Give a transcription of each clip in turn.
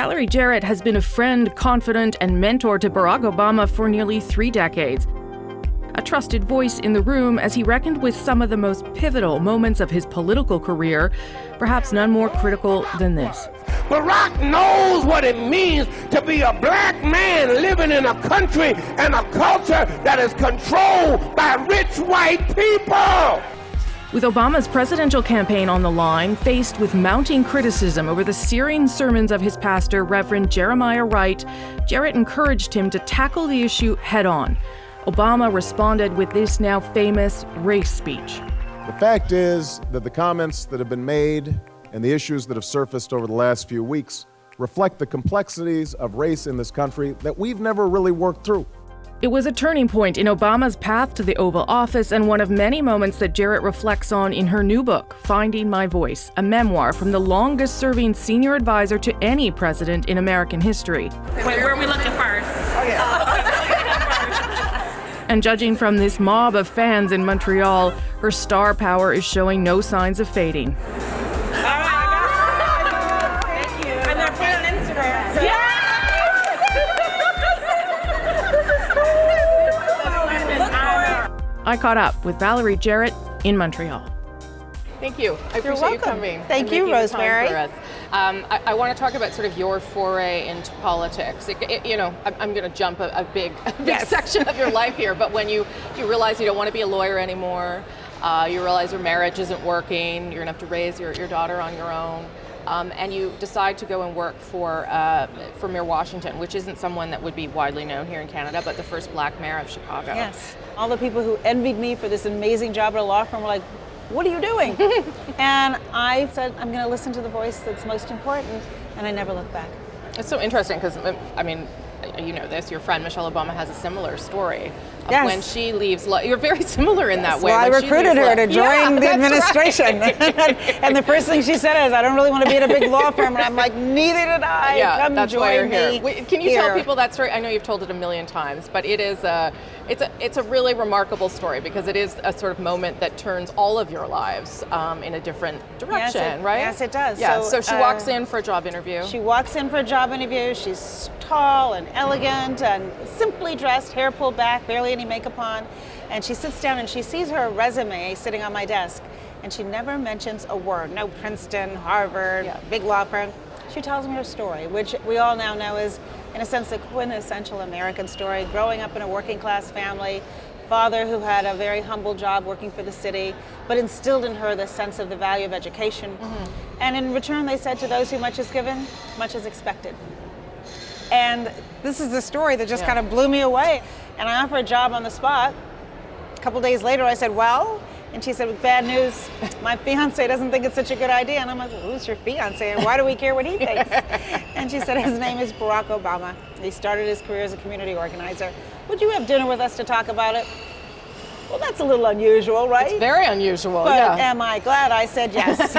Valerie Jarrett has been a friend, confidant, and mentor to Barack Obama for nearly 3 decades. A trusted voice in the room as he reckoned with some of the most pivotal moments of his political career, perhaps none more critical than this. Barack knows what it means to be a black man living in a country and a culture that is controlled by rich white people. With Obama's presidential campaign on the line, faced with mounting criticism over the searing sermons of his pastor, Reverend Jeremiah Wright, Jarrett encouraged him to tackle the issue head-on. Obama responded with this now famous race speech. The fact is that the comments that have been made and the issues that have surfaced over the last few weeks reflect the complexities of race in this country that we've never really worked through. It was a turning point in Obama's path to the Oval Office and one of many moments that Jarrett reflects on in her new book, Finding My Voice, a memoir from the longest-serving senior advisor to any president in American history. Where are we looking first? Oh, yeah. And judging from this mob of fans in Montreal, her star power is showing no signs of fading. I caught up with Valerie Jarrett in Montreal. Thank you. I appreciate you coming. Thank you, Rosemary. I want to talk about sort of your foray into politics. I'm going to jump a big section of your life here, but when you realize you don't want to be a lawyer anymore, you realize your marriage isn't working, you're going to have to raise your daughter on your own, and you decide to go and work for Mayor Washington, which isn't someone that would be widely known here in Canada, but the first black mayor of Chicago. Yes. All the people who envied me for this amazing job at a law firm were like, what are you doing? And I said, I'm going to listen to the voice that's most important, and I never looked back. It's so interesting because, I mean, you know this, your friend Michelle Obama has a similar story. Yes. When she leaves, you're very similar in that way. Well, I When recruited her to join the administration. Right. And the first thing she said is, I don't really want to be in a big law firm. And I'm like, neither did I. Yeah, Come that's join why you're me here. Can you tell people that story? I know you've told it a million times, but it is it's a really remarkable story because it is a sort of moment that turns all of your lives in a different direction, right? Yes, it does. Yeah, so she walks in for a job interview. She walks in for a job interview. She's tall and elegant and simply dressed, hair pulled back, barely any makeup on. And she sits down and she sees her resume sitting on my desk. And she never mentions a word. No Princeton, Harvard, big law firm. She tells me her story, which we all now know is, in a sense, a quintessential American story. Growing up in a working class family, father who had a very humble job working for the city, but instilled in her the sense of the value of education. Mm-hmm. And in return, they said, to those who much is given, much is expected. And this is the story that just kind of blew me away. And I offered a job on the spot. A couple days later, I said, well, and she said, bad news, my fiance doesn't think it's such a good idea. And I'm like, well, who's your fiance and why do we care what he thinks? And she said, his name is Barack Obama. He started his career as a community organizer. Would you have dinner with us to talk about it? Well, that's a little unusual, right? It's very unusual, but am I glad I said yes?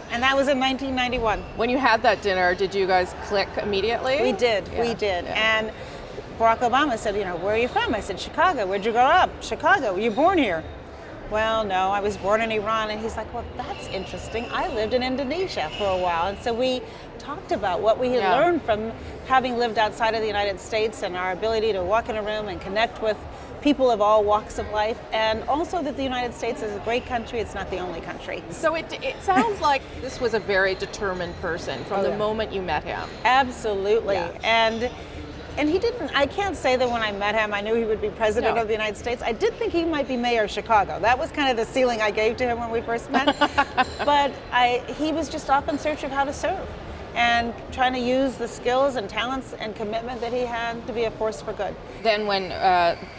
And that was in 1991. When you had that dinner, did you guys click immediately? We did. Yeah. And Barack Obama said, where are you from? I said, Chicago. Where'd you grow up? Chicago. Were you born here? Well, no, I was born in Iran. And he's like, well, that's interesting. I lived in Indonesia for a while. And so we talked about what we had learned from having lived outside of the United States and our ability to walk in a room and connect with people of all walks of life, and also that the United States is a great country. It's not the only country. So it sounds like this was a very determined person from the moment you met him. Absolutely. Yeah. And he didn't, I can't say that when I met him, I knew he would be president of the United States. I did think he might be mayor of Chicago. That was kind of the ceiling I gave to him when we first met. But he was just off in search of how to serve and trying to use the skills and talents and commitment that he had to be a force for good. Then when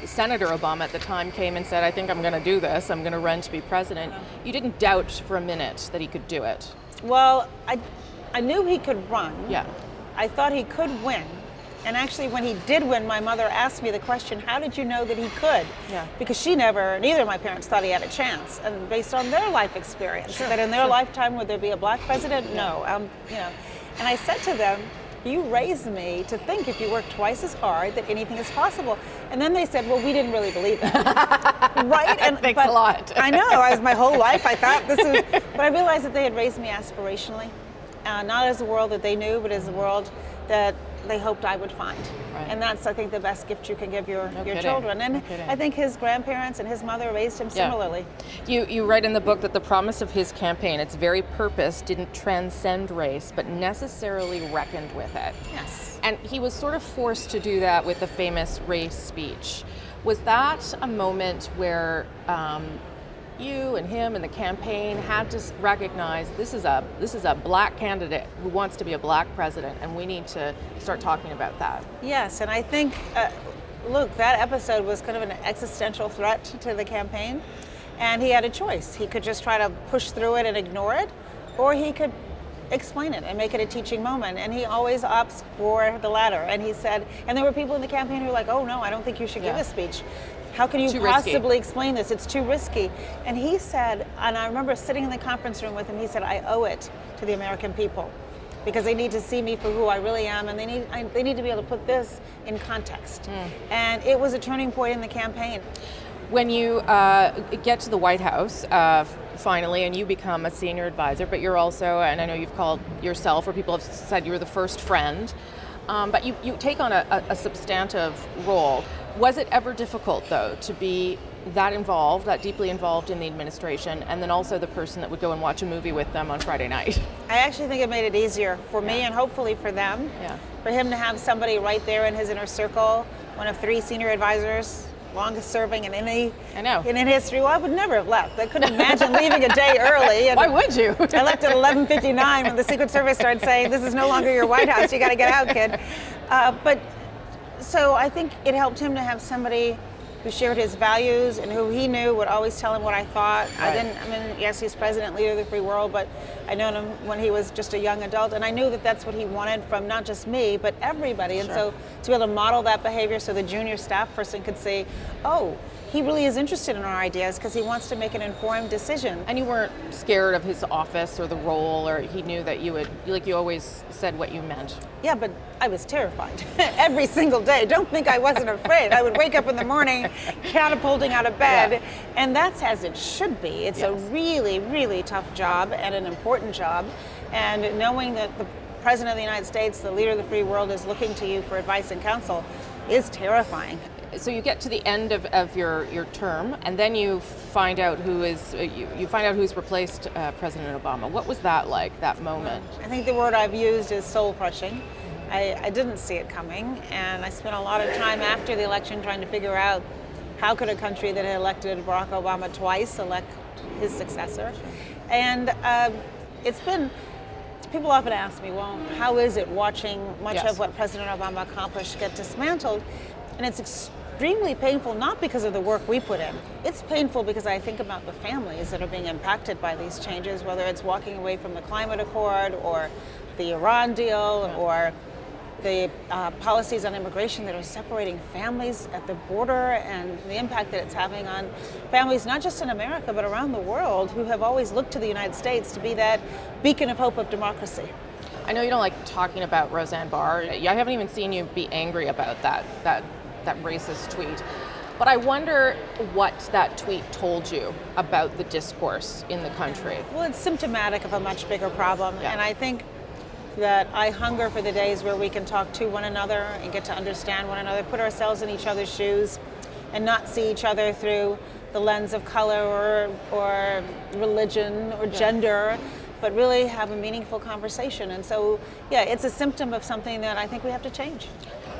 Senator Obama at the time came and said, I think I'm going to do this, I'm going to run to be president, you didn't doubt for a minute that he could do it. Well, I knew he could run. Yeah. I thought he could win. And actually, when he did win, my mother asked me the question, how did you know that he could? Yeah. Because neither of my parents thought he had a chance. And based on their life experience, that in their lifetime, would there be a black president? No. And I said to them, you raised me to think if you work twice as hard that anything is possible. And then they said, well, we didn't really believe that. Right? Thanks a lot. I know, my whole life I thought this is, but I realized that they had raised me aspirationally. not as the world that they knew, but as the world that they hoped I would find. Right. And that's, I think, the best gift you can give your kidding. children. And No kidding. I think his grandparents and his mother raised him similarly. You write in the book that the promise of his campaign, its very purpose, didn't transcend race, but necessarily reckoned with it. Yes. And he was sort of forced to do that with the famous race speech. Was that a moment where you and him and the campaign had to recognize this is a black candidate who wants to be a black president, and we need to start talking about that? Yes, and I think, look, that episode was kind of an existential threat to the campaign, and he had a choice. He could just try to push through it and ignore it, or he could explain it and make it a teaching moment, and he always opts for the latter. And he said, and there were people in the campaign who were like, oh no, I don't think you should give a speech. How can you possibly explain this? It's too risky. And he said, and I remember sitting in the conference room with him, he said, I owe it to the American people because they need to see me for who I really am, and they need to be able to put this in context. And it was a turning point in the campaign. When you get to the White House, finally, and you become a senior advisor, but you're also, and I know you've called yourself, or people have said you were the first friend, but you take on a substantive role. Was it ever difficult, though, to be that involved, that deeply involved in the administration, and then also the person that would go and watch a movie with them on Friday night? I actually think it made it easier for me and hopefully for them. For him to have somebody right there in his inner circle, one of 3 senior advisors, longest serving in any in history. Well, I would never have left. I couldn't imagine leaving a day early. And why would you? I left at 11:59 when the Secret Service started saying, this is no longer your White House, you got to get out, kid. But so I think it helped him to have somebody who shared his values and who he knew would always tell him what I thought. Yes, he's president, leader of the free world, but I known him when he was just a young adult, and I knew that that's what he wanted from not just me, but everybody. And so to be able to model that behavior so the junior staff person could say, oh, he really is interested in our ideas because he wants to make an informed decision. And you weren't scared of his office or the role, or he knew that you would, like you always said what you meant. Yeah, but I was terrified every single day. Don't think I wasn't afraid. I would wake up in the morning catapulting out of bed, and that's as it should be. It's a really, really tough job and an important job, and knowing that the President of the United States, the leader of the free world, is looking to you for advice and counsel is terrifying. So you get to the end of your term, and then you find out who's replaced President Obama. What was that like, that moment? I think the word I've used is soul crushing. I didn't see it coming, and I spent a lot of time after the election trying to figure out how could a country that had elected Barack Obama twice elect his successor. And people often ask me, well, how is it watching much of what President Obama accomplished get dismantled? And it's extremely painful, not because of the work we put in. It's painful because I think about the families that are being impacted by these changes, whether it's walking away from the climate accord or the Iran deal or the policies on immigration that are separating families at the border, and the impact that it's having on families not just in America but around the world who have always looked to the United States to be that beacon of hope of democracy. I know you don't like talking about Roseanne Barr. I haven't even seen you be angry about that racist tweet. But I wonder what that tweet told you about the discourse in the country. Well, it's symptomatic of a much bigger problem, and I think that I hunger for the days where we can talk to one another and get to understand one another, put ourselves in each other's shoes, and not see each other through the lens of color or religion or gender, but really have a meaningful conversation. And so, it's a symptom of something that I think we have to change.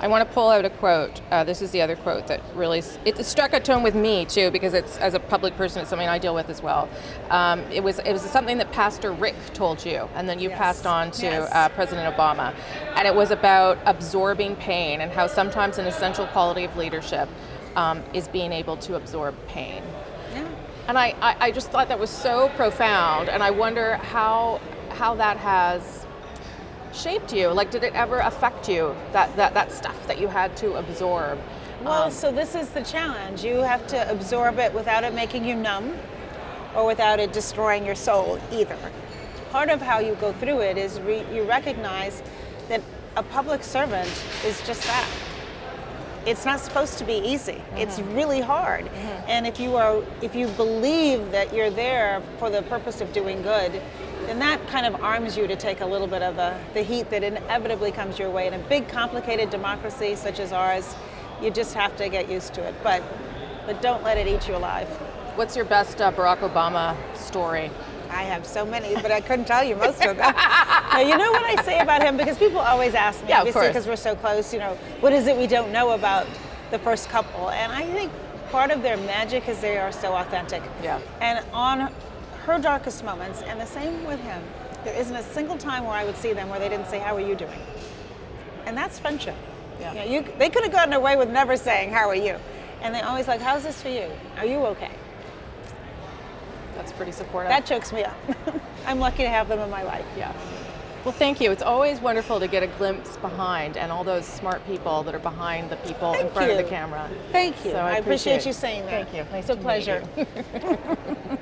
I want to pull out a quote. This is the other quote that really, it struck a tone with me too, because it's, as a public person, it's something I deal with as well. It was something that Pastor Rick told you, and then you passed on to President Obama. And it was about absorbing pain and how sometimes an essential quality of leadership is being able to absorb pain. And I just thought that was so profound, and I wonder how that has shaped you. Like, did it ever affect you, that stuff that you had to absorb? Well, so this is the challenge. You have to absorb it without it making you numb or without it destroying your soul either. Part of how you go through it is you recognize that a public servant is just that. It's not supposed to be easy. It's really hard. And if you believe that you're there for the purpose of doing good, then that kind of arms you to take a little bit of the heat that inevitably comes your way. In a big, complicated democracy such as ours, you just have to get used to it. But don't let it eat you alive. What's your best Barack Obama story? I have so many, but I couldn't tell you most of them. Now, you know what I say about him? Because people always ask me, Yeah, of obviously, course. because we're so close, what is it we don't know about the first couple? And I think part of their magic is they are so authentic. Yeah. And on her darkest moments, and the same with him, there isn't a single time where I would see them where they didn't say, "How are you doing?" And that's friendship. Yeah. They could have gotten away with never saying, "How are you?" And they always like, "How's this for you? Are you okay?" That's pretty supportive. That chokes me up. I'm lucky to have them in my life. Yeah. Well, thank you. It's always wonderful to get a glimpse behind and all those smart people that are behind the people in front of the camera. Thank you. So I appreciate it. you saying that. Thank you. Nice It's a to meet pleasure. you.